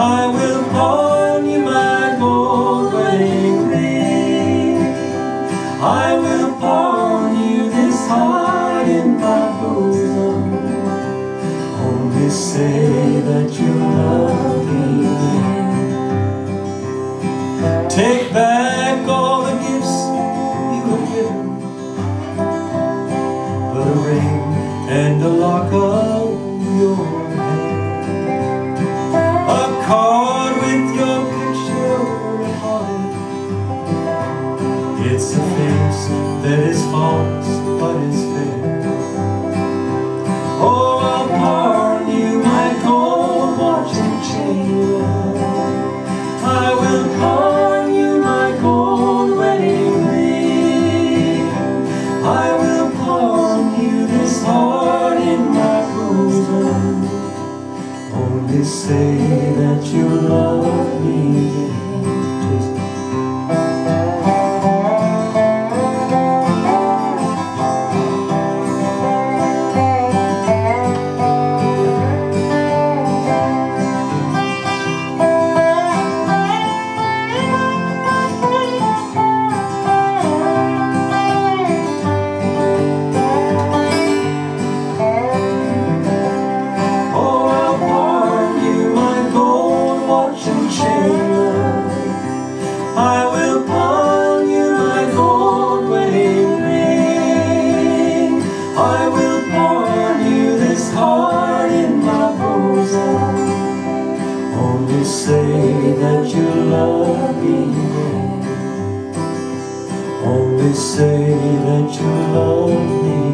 I will pawn you my gold wedding ring. I will pawn you this heart in my bosom. Only say that you love me. Take back all the gifts you have given, but a ring and a lock of your hair, a card with your picture upon it. It's a face that is false but is fair. Oh, I'll pawn you my gold watch and chain. I will pawn you my gold wedding ring. I will pawn you this heart in my bosom. Only say that you love me. I will pawn you my gold wedding ring. I will pawn you this heart in my bosom. Only say that you love me. Only say that you love me.